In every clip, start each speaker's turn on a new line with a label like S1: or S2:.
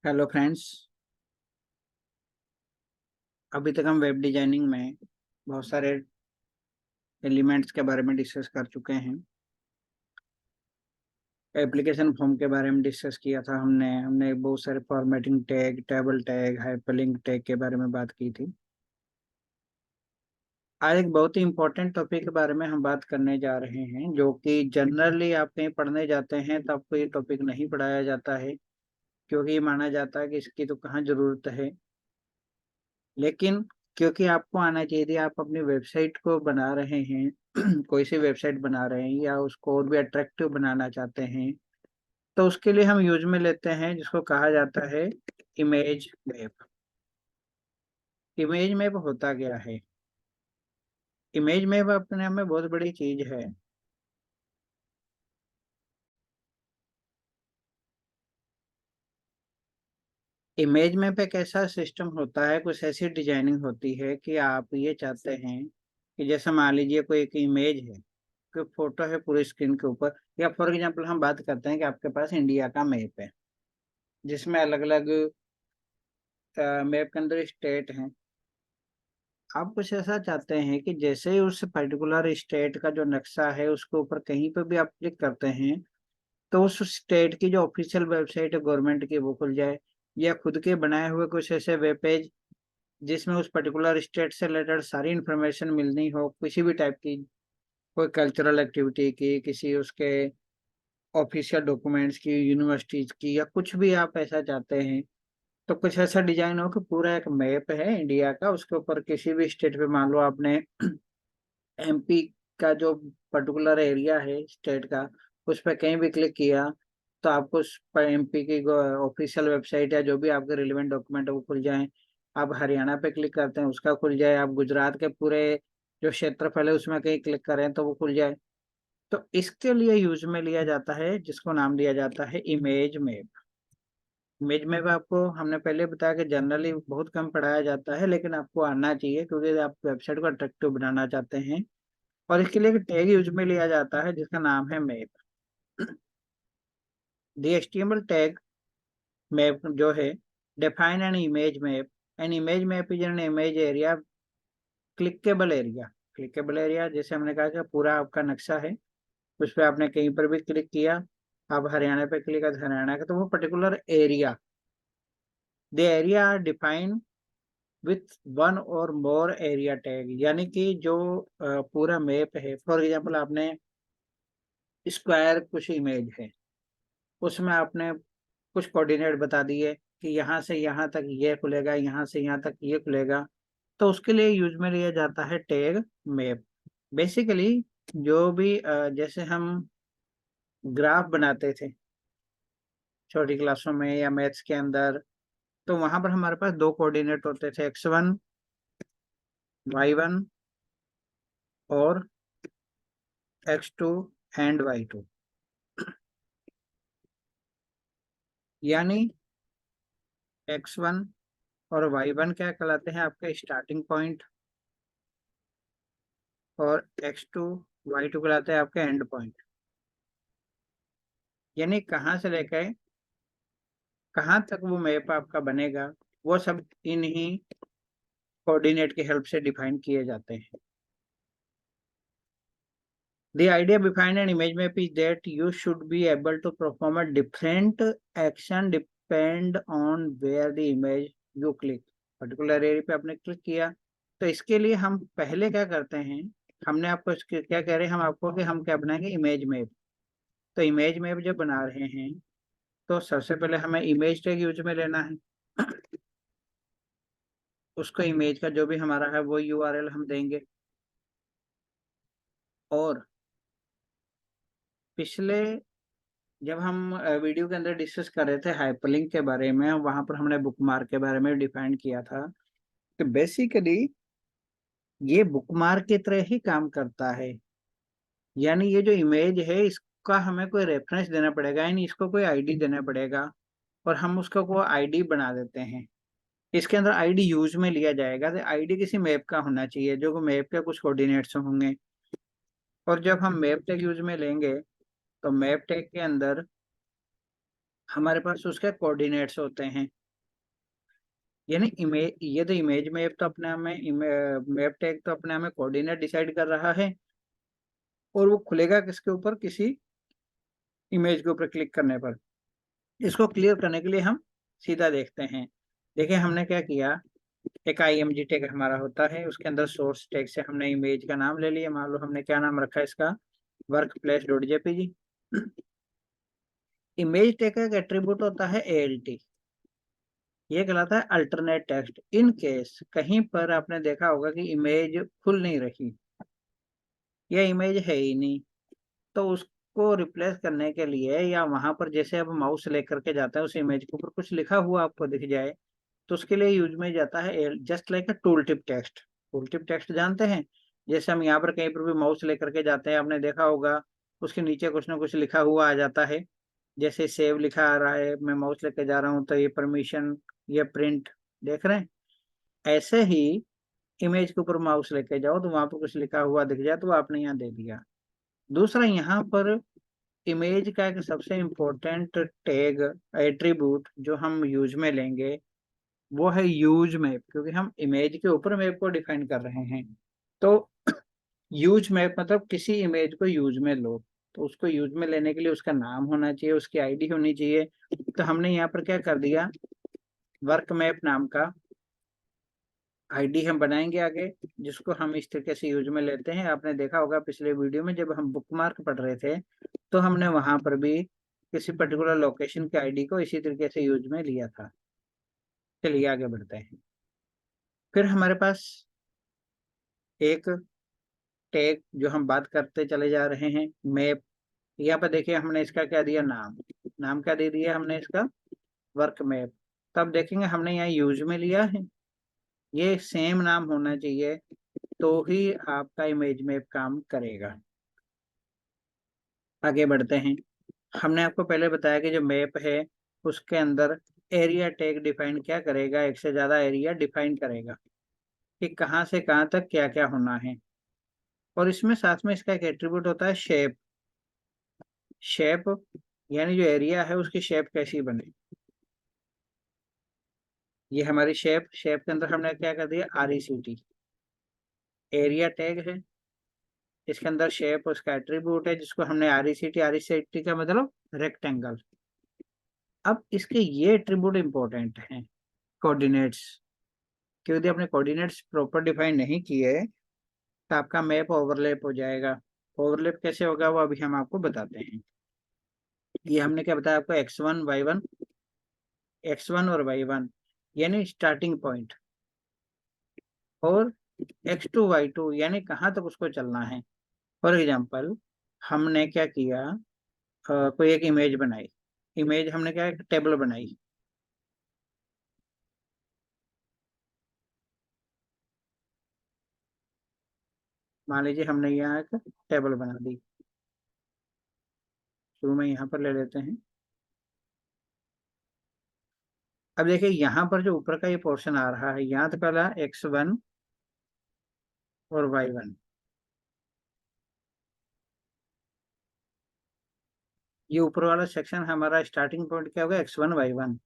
S1: Hello friends. अभी तक हम वेब डिजाइनिंग में बहुत सारे एलिमेंट्स के बारे में डिस्कस कर चुके हैं। एप्लीकेशन फॉर्म के बारे में डिस्कस किया था हमने बहुत सारे formatting tag, table tag, hyperlink tag के बारे में बात की थी। आज एक बहुत ही इंपॉर्टेंट टॉपिक के बारे में हम बात करने जा रहे हैं, जो कि जनरली आप कहीं पढ़ने जाते हैं तो आपको ये टॉपिक नहीं पढ़ाया जाता है, क्योंकि ये माना जाता है कि इसकी तो कहाँ जरूरत है। लेकिन क्योंकि आपको आना चाहिए थी, आप अपनी वेबसाइट को बना रहे हैं कोई सी वेबसाइट बना रहे हैं या उसको और भी अट्रैक्टिव बनाना चाहते हैं, तो उसके लिए हम यूज में लेते हैं जिसको कहा जाता है इमेज मैप। इमेज मैप होता क्या है? इमेज मैप अपने आप में बहुत बड़ी चीज है। इमेज मैप एक ऐसा सिस्टम होता है, कुछ ऐसी डिजाइनिंग होती है कि आप ये चाहते हैं कि जैसे मान लीजिए कोई एक इमेज है, कोई फोटो है पूरी स्क्रीन के ऊपर, या फॉर एग्जांपल हम बात करते हैं कि आपके पास इंडिया का मैप है जिसमें अलग अलग मैप के अंदर स्टेट हैं। आप कुछ ऐसा चाहते हैं कि जैसे ही उस पर्टिकुलर स्टेट का जो नक्शा है उसके ऊपर कहीं पर भी आप क्लिक करते हैं तो उस स्टेट की जो ऑफिशियल वेबसाइट है गवर्नमेंट की वो खुल जाए, या खुद के बनाए हुए कुछ ऐसे वेब पेज जिसमें उस पर्टिकुलर स्टेट से रिलेटेड सारी इंफॉर्मेशन मिलनी हो, किसी भी टाइप की, कोई कल्चरल एक्टिविटी की, किसी उसके ऑफिशियल डॉक्यूमेंट्स की, यूनिवर्सिटीज की, या कुछ भी आप ऐसा चाहते हैं, तो कुछ ऐसा डिजाइन हो कि पूरा एक मैप है इंडिया का, उसके ऊपर किसी भी स्टेट पे मान लो आपने एमपी का जो पर्टिकुलर एरिया है स्टेट का, उस पर कहीं भी क्लिक किया तो आपको उस पर एमपी की ऑफिशियल वेबसाइट या जो भी आपके रिलेवेंट डॉक्यूमेंट है वो खुल जाए। आप हरियाणा पे क्लिक करते हैं उसका खुल जाए, आप गुजरात के पूरे जो क्षेत्रफल है उसमें कहीं क्लिक करें तो वो खुल जाए। तो इसके लिए यूज में लिया जाता है जिसको नाम दिया जाता है इमेज मैप। इमेज मैप आपको हमने पहले बताया कि जनरली बहुत कम पढ़ाया जाता है, लेकिन आपको आना चाहिए क्योंकि आप वेबसाइट को अट्रैक्टिव बनाना चाहते हैं। और इसके लिए एक टैग यूज में लिया जाता है जिसका नाम है map. The HTML tag map जो है, define an image map. An image map is an image area, clickable area. Clickable area जैसे हमने कहा कि पूरा आपका नक्शा है, उस पर आपने कहीं पर भी क्लिक किया, आप हरियाणा पे क्लिक किया हरियाणा का, तो वो particular area, the area are define with one or more area tag. यानी कि जो पूरा मैप है, फॉर एग्जांपल आपने स्क्वायर कुछ इमेज है, उसमें आपने कुछ कोऑर्डिनेट बता दिए कि यहाँ से यहाँ तक ये खुलेगा, यहाँ से यहाँ तक ये खुलेगा, तो उसके लिए यूज में लिया जाता है टैग मैप। बेसिकली जो भी जैसे हम ग्राफ बनाते थे छोटी क्लासों में या मैथ्स के अंदर, तो वहां पर हमारे पास दो कोऑर्डिनेट होते थे, x1 y1 और x2 एंड y2। यानी x1 और y1 क्या कहलाते हैं? आपके स्टार्टिंग पॉइंट। और x2 y2 कहलाते हैं आपके एंड पॉइंट। यानी कहाँ से लेकर कहाँ तक वो मैप आपका बनेगा, वो सब इन्हीं कोऑर्डिनेट की हेल्प से डिफाइन किए जाते हैं। The idea behind an image map is that you should be able to perform a different action depend on where the image you click। Particular area पे आपने क्लिक किया, तो इसके लिए हम पहले क्या करते हैं, हमने आपको क्या कह रहे हैं हम आपको कि हम क्या बनाएंगे, इमेज मैप। तो इमेज मैप जब बना रहे हैं तो सबसे पहले हमें इमेज टैग यूज में लेना है। उसको इमेज का जो भी हमारा है वो यूआरएल हम देंगे। और पिछले जब हम वीडियो के अंदर डिस्कस कर रहे थे हाइपरलिंक के बारे में, वहां पर हमने बुकमार्क के बारे में डिफाइन किया था कि बेसिकली ये बुकमार्क की तरह ही काम करता है। यानी ये जो इमेज है इसका हमें कोई रेफरेंस देना पड़ेगा, यानी इसको कोई आईडी देना पड़ेगा, और हम उसको को आईडी बना देते हैं। इसके अंदर आईडी यूज में लिया जाएगा, तो आईडी किसी मैप का होना चाहिए जो मैप के कुछ कोऑर्डिनेट्स होंगे। और जब हम मैप टैग यूज में लेंगे तो मैप टैग के अंदर हमारे पास उसके कोऑर्डिनेट्स होते हैं। यानी इमेज, ये तो इमेज मैप तो अपने आप में, मैप टैग तो अपने आप में कोऑर्डिनेट डिसाइड कर रहा है, और वो खुलेगा किसके ऊपर, किसी इमेज के ऊपर क्लिक करने पर। इसको क्लियर करने के लिए हम सीधा देखते हैं। देखिए हमने क्या किया, एक IMG टैग हमारा होता है, उसके अंदर सोर्स टैग से हमने इमेज का नाम ले लिया। मान लो हमने क्या नाम रखा है इसका, work place dot JPG. Image tag का एक एट्रीब्यूट होता है ALT, ये कहलाता है अल्टरनेट टेक्स्ट। इन केस कहीं पर आपने देखा होगा कि इमेज खुल नहीं रही, या इमेज है ही नहीं, तो उसको रिप्लेस करने के लिए, या वहां पर जैसे अब माउस लेकर के जाता है उस इमेज के ऊपर कुछ लिखा हुआ आपको दिख जाए, तो उसके लिए यूज में जाता है just like a tool tip text. Tool tip text जानते हैं, जैसे हम यहाँ पर कहीं पर भी माउस लेकर के जाते हैं, आपने देखा होगा उसके नीचे कुछ ना कुछ लिखा हुआ आ जाता है। जैसे सेव लिखा आ रहा है, मैं माउस लेकर जा रहा हूँ तो ये परमिशन, ये प्रिंट, देख रहे हैं। ऐसे ही इमेज के ऊपर माउस लेके जाओ तो वहां पर कुछ लिखा हुआ दिख जाए, तो वो आपने यहाँ दे दिया। दूसरा, यहाँ पर इमेज का एक सबसे इम्पोर्टेंट टैग, एट्रीब्यूट जो हम यूज में लेंगे, वो है यूज मैप, क्योंकि हम इमेज के ऊपर मैप को डिफाइन कर रहे हैं। तो यूज मैप मतलब किसी इमेज को यूज में लो, तो उसको यूज में लेने के लिए उसका नाम होना चाहिए, उसकी ID होनी चाहिए। तो हमने यहाँ पर क्या कर दिया, वर्क मैप नाम का ID हम बनाएंगे आगे, जिसको हम इस तरीके से यूज में लेते हैं। आपने देखा होगा पिछले वीडियो में जब हम बुकमार्क पढ़ रहे थे, तो हमने वहां पर भी किसी पर्टिकुलर लोकेशन के ID को इसी तरीके से यूज में लिया था। चलिए आगे बढ़ते हैं। फिर हमारे पास एक टैग जो हम बात करते चले जा रहे हैं, मैप। यहाँ पर देखिए हमने इसका क्या दिया, नाम। नाम क्या दे दिया हमने इसका, वर्क मैप। तब देखेंगे हमने यहाँ यूज में लिया है, ये सेम नाम होना चाहिए, तो ही आपका इमेज मैप काम करेगा। आगे बढ़ते हैं। हमने आपको पहले बताया कि जो मैप है उसके अंदर एरिया टैग डिफाइन क्या करेगा, एक से ज्यादा एरिया डिफाइन करेगा कि कहाँ से कहाँ तक क्या क्या होना है। और इसमें साथ में इसका एक एट्रीब्यूट होता है शेप। शेप यानी जो एरिया है उसकी शेप कैसी बने, ये हमारी शेप। शेप के अंदर हमने क्या कर दिया, RECT। एरिया टैग है, इसके अंदर शेप उसका एट्रीब्यूट है जिसको हमने RECT। RECT का मतलब रेक्टेंगल। अब इसके ये एट्रीब्यूट इंपॉर्टेंट हैं, कोऑर्डिनेट्स। क्यों, यदि आपने कोऑर्डिनेट्स प्रॉपर डिफाइन नहीं किए तो आपका मैप ओवरलैप हो जाएगा। ओवरलैप कैसे होगा वो अभी हम आपको बताते हैं। ये हमने क्या बताया आपको, X1 और Y1 यानी स्टार्टिंग पॉइंट, और X2 Y2 यानी कहाँ तक उसको चलना है। फॉर एग्जाम्पल, हमने क्या किया, कोई एक इमेज बनाई। इमेज हमने क्या, एक टेबल बनाई। मान लीजिए हमने यहाँ एक टेबल बना दी। शुरू में यहाँ पर ले लेते हैं। अब देखिए यहाँ पर जो ऊपर का ये पोर्शन आ रहा है, यहाँ तो पहला X1 और Y1। ये ऊपर वाला सेक्शन हमारा स्टार्टिंग पॉइंट क्या होगा, X1 Y1।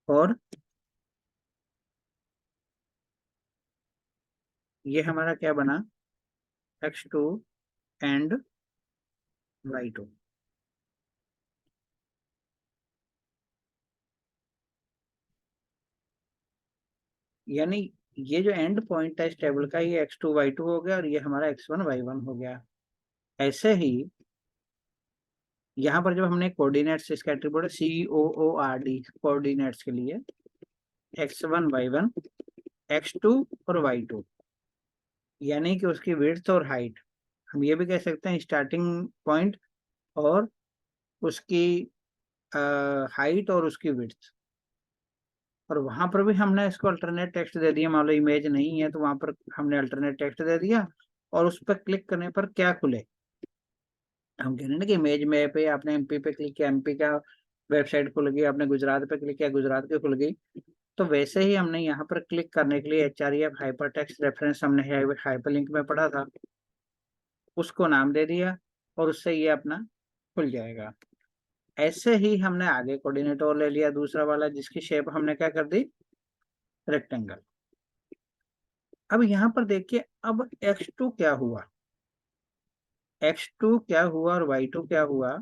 S1: और ये हमारा क्या बना, X2 एंड Y2। यानी ये जो एंड पॉइंट है इस टेबल का, ये X2 Y2 हो गया, और ये हमारा X1 Y1 हो गया। ऐसे ही यहाँ पर जब हमने कोऑर्डिनेट्स, इसका एट्रीब्यूट COORD, कोऑर्डिनेट्स के लिए X1 Y1 X2 और Y2, यानी कि उसकी विड्थ और हाइट। हम ये भी कह सकते हैं स्टार्टिंग पॉइंट और उसकी हाइट और उसकी विड्थ। और वहां पर भी हमने इसको अल्टरनेट टेक्स्ट दे दिया। मान लो इमेज नहीं है तो वहां पर हमने अल्टरनेट टेक्स्ट दे दिया, और उस पर क्लिक करने पर क्या खुले। हम कह रहे हैं ना कि इमेज में पे आपने MP पे क्लिक किया, MP का वेबसाइट खुल गई, आपने गुजरात पे क्लिक किया, गुजरात की खुल गई। तो वैसे ही हमने यहाँ पर क्लिक करने के लिए HREF हाइपर टेक्स्ट रेफरेंस हमने हाइपर लिंक में पढ़ा था, उसको नाम दे दिया, और उससे ये अपना खुल जाएगा। ऐसे ही हमने आगे कोऑर्डिनेट और ले लिया दूसरा वाला, जिसकी शेप हमने क्या कर दी, रेक्टेंगल। अब यहाँ पर देखिए, अब x2 क्या हुआ, x2 क्या हुआ और y2 क्या हुआ,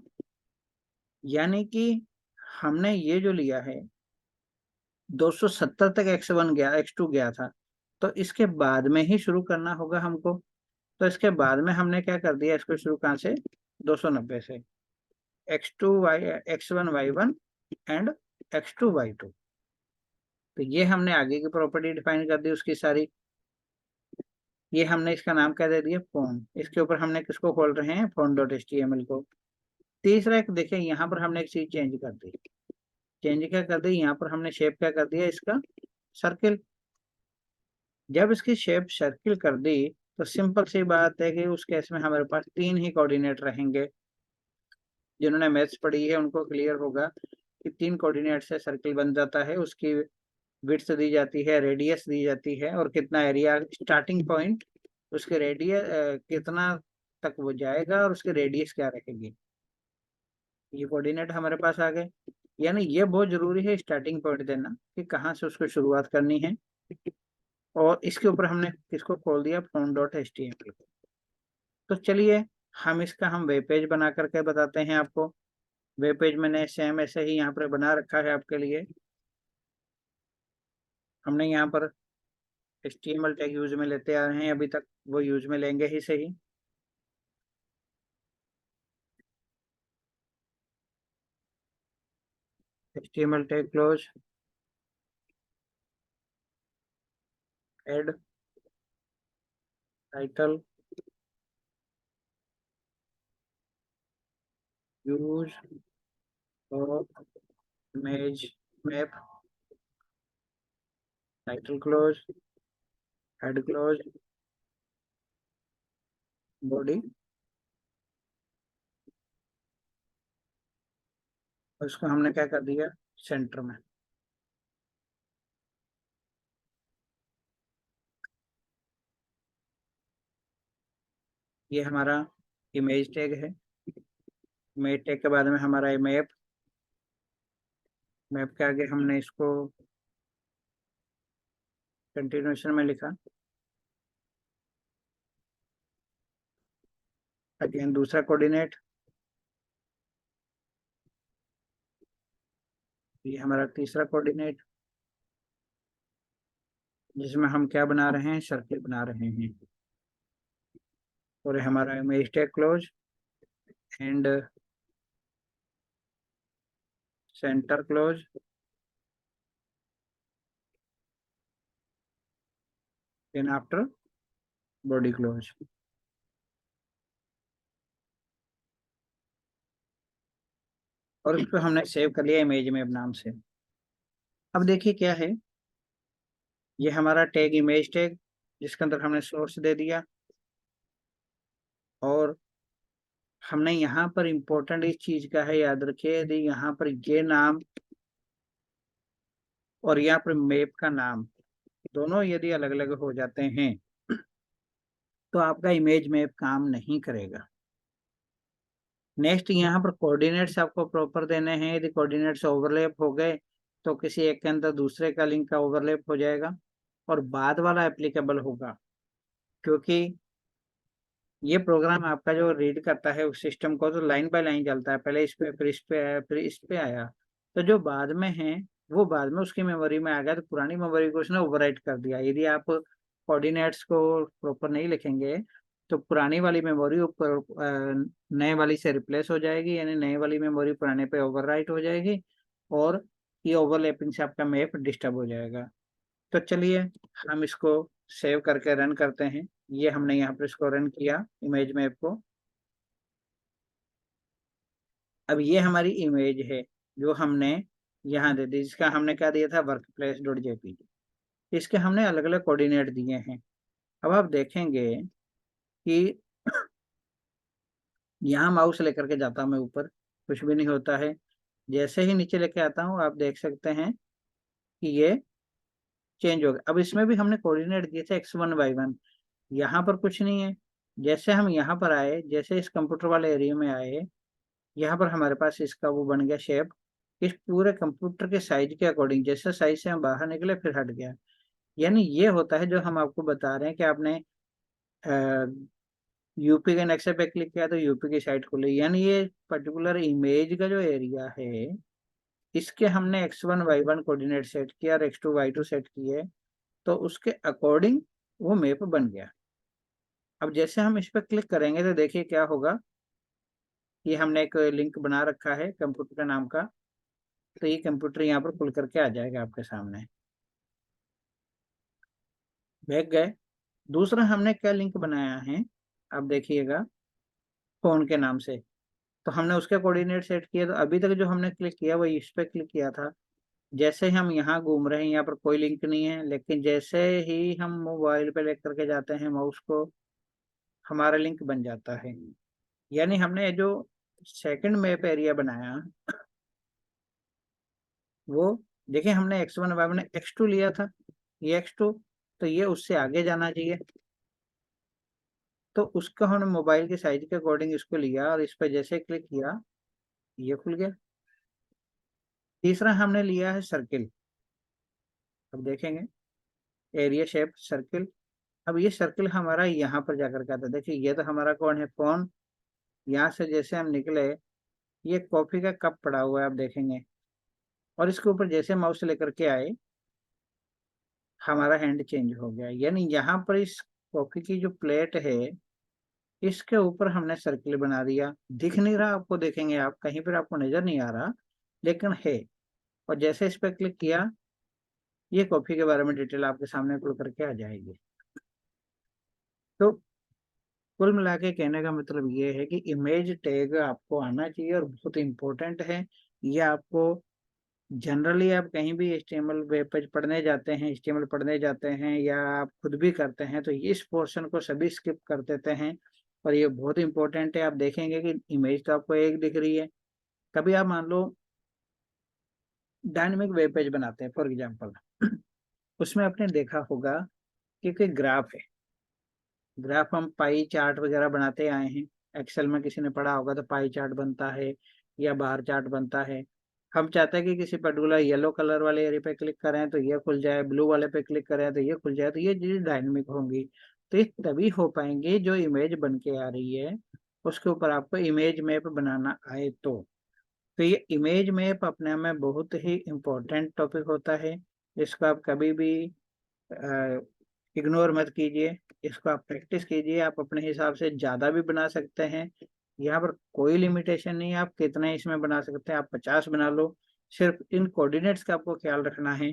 S1: यानी कि हमने ये जो लिया है 270 तक x1 गया, x2 गया था, तो इसके बाद में ही शुरू करना होगा हमको। तो इसके बाद में हमने क्या कर दिया, इसको शुरू कहाँ से, 290 से, x1 y1 and x2 y2। तो ये हमने आगे की प्रॉपर्टी डिफाइन कर दी उसकी सारी। ये हमने इसका नाम क्या दे दिया, फोन। इसके ऊपर हमने किसको खोल रहे हैं, फोन.html को। तीसरा एक देखिए, यहाँ पर हमने एक चीज चेंज कर दी। चेंज क्या कर दी, यहाँ पर हमने शेप क्या कर दिया इसका, सर्किल। जब इसकी शेप सर्किल कर दी, तो सिंपल सी बात है कि उस केस में हमारे पास तीन ही कोऑर्डिनेट रहेंगे। जिन्होंने मैथ्स पढ़ी है उनको क्लियर होगा कि तीन कोऑर्डिनेट से सर्किल बन जाता है। उसकी विड्थ दी जाती है, रेडियस दी जाती है, और कितना एरिया, स्टार्टिंग पॉइंट, उसके रेडियस कितना तक वो जाएगा और उसकी रेडियस क्या रहेगी। ये कोऑर्डिनेट हमारे पास आ गए। यानी ये बहुत जरूरी है स्टार्टिंग पॉइंट देना कि कहाँ से उसको शुरुआत करनी है। और इसके ऊपर हमने किसको खोल दिया, फोन.html को। तो चलिए हम वेब पेज बना करके बताते हैं आपको। वेब पेज मैंने सेम ऐसे ही यहाँ पर बना रखा है आपके लिए। हमने यहाँ पर HTML टैग यूज में लेते आ रहे हैं अभी तक, वो यूज में लेंगे ही सही। HTML tag close, add title, use और image map, title close, head close, body. और इसको हमने क्या कर दिया, सेंटर में। ये हमारा इमेज टैग है। इमेज टैग के बाद में हमारा मैप, मैप के आगे हमने इसको कंटिन्यूएशन में लिखा। अगेन दूसरा कोऑर्डिनेट, ये हमारा तीसरा कोऑर्डिनेट, जिसमें हम क्या बना रहे हैं, सर्किल बना रहे हैं। और ये हमारा image tag close and center close, then after body close. और इसको हमने सेव कर लिया इमेज मैप नाम से। अब देखिए क्या है, ये हमारा टैग इमेज टैग, जिसके अंदर हमने सोर्स दे दिया। और हमने यहाँ पर इम्पोर्टेंट इस चीज का है, याद रखिए, यदि यहाँ पर ये नाम और यहाँ पर मैप का नाम दोनों यदि अलग अलग हो जाते हैं, तो आपका इमेज मैप काम नहीं करेगा। नेक्स्ट, यहाँ पर कोऑर्डिनेट्स आपको प्रॉपर देने हैं। यदि कोऑर्डिनेट्स ओवरलैप हो गए, तो किसी एक के अंदर दूसरे का लिंक का ओवरलैप हो जाएगा और बाद वाला एप्लीकेबल होगा। क्योंकि ये प्रोग्राम आपका जो रीड करता है उस सिस्टम को, तो लाइन बाय लाइन चलता है, पहले इस पे, फिर इस पे आया, फिर इस पे आया। तो जो बाद में है वो बाद में उसकी मेमोरी में आ गया, तो पुरानी मेमोरी को उसने ओवरराइट कर दिया। यदि आप कोऑर्डिनेट्स को प्रॉपर नहीं लिखेंगे, तो पुरानी वाली मेमोरी ऊपर नए वाली से रिप्लेस हो जाएगी, यानी नई वाली मेमोरी पुराने पे ओवरराइट हो जाएगी, और ये ओवरलैपिंग से आपका मैप डिस्टर्ब हो जाएगा। तो चलिए हम इसको सेव करके रन करते हैं। ये हमने यहाँ पर इसको रन किया इमेज मैप को। अब ये हमारी इमेज है जो हमने यहाँ दे दी, जिसका हमने क्या दिया था, workplace.jpg। इसके हमने अलग अलग कोऑर्डिनेट दिए हैं। अब आप देखेंगे कि यहाँ माउस लेकर के जाता हूँ मैं ऊपर, कुछ भी नहीं होता है। जैसे ही नीचे लेके आता हूँ, आप देख सकते हैं कि ये चेंज हो गया। अब इसमें भी हमने कोऑर्डिनेट दिए थे x1 y1, यहाँ पर कुछ नहीं है। जैसे हम यहाँ पर आए, जैसे इस कंप्यूटर वाले एरिया में आए, यहाँ पर हमारे पास इसका वो बन गया शेप, इस पूरे कंप्यूटर के साइज के अकॉर्डिंग, जैसे साइज से हम बाहर निकले फिर हट गया। यानी ये होता है जो हम आपको बता रहे हैं कि आपने यूपी के नक्शे पे क्लिक किया तो यूपी की साइट खुली, यानी ये पर्टिकुलर इमेज का जो एरिया है इसके हमने x1 y1 कोऑर्डिनेट सेट किया और x2 y2 सेट किए, तो उसके अकॉर्डिंग वो मैप बन गया। अब जैसे हम इस पर क्लिक करेंगे तो देखिए क्या होगा, ये हमने एक लिंक बना रखा है कंप्यूटर का नाम का, तो ये कंप्यूटर यहाँ पर खुल करके आ जाएगा आपके सामने। भेज गए। दूसरा हमने क्या लिंक बनाया है, अब देखिएगा, फोन के नाम से, तो हमने उसके कोऑर्डिनेट सेट किए, तो अभी तक जो हमने क्लिक किया वो इस पे क्लिक किया था। जैसे ही हम यहाँ घूम रहे हैं, यहाँ पर कोई लिंक नहीं है, लेकिन जैसे ही हम मोबाइल पे लेकर के जाते हैं माउस को, हमारा लिंक बन जाता है। यानी हमने जो सेकंड मैप एरिया बनाया वो, देखिए हमने x1 y1 ने x2 लिया था, ये x2, तो ये उससे आगे जाना चाहिए, तो उसका हमने मोबाइल के साइज के अकॉर्डिंग इसको लिया और इस पर जैसे क्लिक किया ये खुल गया। तीसरा हमने लिया है सर्किल, अब देखेंगे एरिया शेप सर्किल। अब ये सर्किल हमारा यहाँ पर जाकर के आता है, देखिए ये तो हमारा कौन है, फोन। यहाँ से जैसे हम निकले, ये कॉफी का कप पड़ा हुआ है, आप देखेंगे, और इसके ऊपर जैसे माउस लेकर के आए हमारा हैंड चेंज हो गया। यानी यहाँ पर इस कॉफी की जो प्लेट है इसके ऊपर हमने सर्किल बना दिया, दिख नहीं रहा आपको, देखेंगे आप कहीं पर आपको नजर नहीं आ रहा लेकिन है। और जैसे इस पर क्लिक किया ये कॉफी के बारे में डिटेल आपके सामने खुल करके आ जाएगी। तो कुल मिला के कहने का मतलब ये है कि इमेज टैग आपको आना चाहिए और बहुत इंपॉर्टेंट है। ये आपको जनरली, आप कहीं भी HTML वेब पेज पढ़ने जाते हैं, HTML पढ़ने जाते हैं या आप खुद भी करते हैं तो इस पोर्शन को सभी स्किप कर देते हैं, और ये बहुत इंपॉर्टेंट है। आप देखेंगे कि इमेज तो आपको एक दिख रही है, कभी आप मान लो डायनेमिक वेब पेज बनाते हैं फॉर एग्जाम्पल, उसमें आपने देखा होगा कि कोई ग्राफ है, ग्राफ हम पाई चार्ट वगैरह बनाते आए हैं, एक्सेल में किसी ने पढ़ा होगा तो पाई चार्ट बनता है या बार चार्ट बनता है। हम चाहते हैं कि किसी पर्टिकुलर येलो कलर वाले एरिया पे क्लिक करें तो ये खुल जाए, ब्लू वाले पे क्लिक करें तो ये खुल जाए, तो ये चीज डायनेमिक होंगी। तो ये तभी हो पाएंगे जो इमेज बन के आ रही है उसके ऊपर आपको इमेज मैप बनाना आए तो ये इमेज मैप अपने में बहुत ही इम्पोर्टेंट टॉपिक होता है। इसको आप कभी भी इग्नोर मत कीजिए, इसको आप प्रैक्टिस कीजिए, आप अपने हिसाब से ज़्यादा भी बना सकते हैं। यहाँ पर कोई लिमिटेशन नहीं है, आप कितने इसमें बना सकते हैं, आप 50 बना लो। सिर्फ इन कोऑर्डिनेट्स का आपको ख्याल रखना है,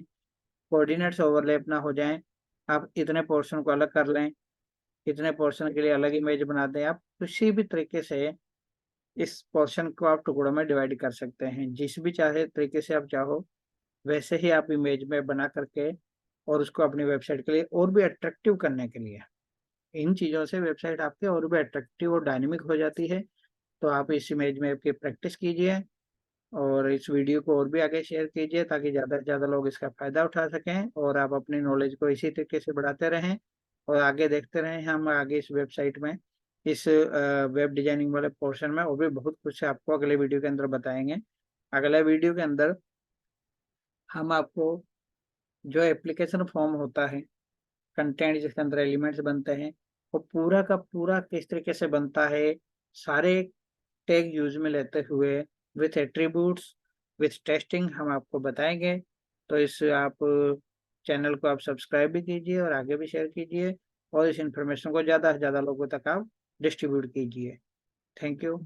S1: कोऑर्डिनेट्स ओवरलैप ना हो जाएं। आप इतने पोर्शन को अलग कर लें, इतने पोर्शन के लिए अलग इमेज बना दें, आप किसी भी तरीके से इस पोर्शन को आप टुकड़ों में डिवाइड कर सकते हैं, जिस भी चाहे तरीके से आप चाहो वैसे ही आप इमेज में बना करके और उसको अपनी वेबसाइट के लिए और भी अट्रैक्टिव करने के लिए, इन चीज़ों से वेबसाइट आपकी और भी अट्रैक्टिव और डायनेमिक हो जाती है। तो आप इस इमेज में आपकी प्रैक्टिस कीजिए और इस वीडियो को और भी आगे शेयर कीजिए ताकि ज़्यादा से ज़्यादा लोग इसका फ़ायदा उठा सकें और आप अपनी नॉलेज को इसी तरीके से बढ़ाते रहें और आगे देखते रहें। हम आगे इस वेबसाइट में, इस वेब डिजाइनिंग वाले पोर्शन में और भी बहुत कुछ आपको अगले वीडियो के अंदर बताएंगे। अगले वीडियो के अंदर हम आपको जो एप्लीकेशन फॉर्म होता है, कंटेंट जिसके अंदर एलिमेंट्स बनते हैं, वो पूरा का पूरा किस तरीके से बनता है, सारे टैग यूज में लेते हुए विथ एट्रीब्यूट्स विथ टेस्टिंग हम आपको बताएंगे। तो इस आप चैनल को आप सब्सक्राइब भी कीजिए और आगे भी शेयर कीजिए और इस इंफॉर्मेशन को ज़्यादा से ज़्यादा लोगों तक आप डिस्ट्रीब्यूट कीजिए। Thank you.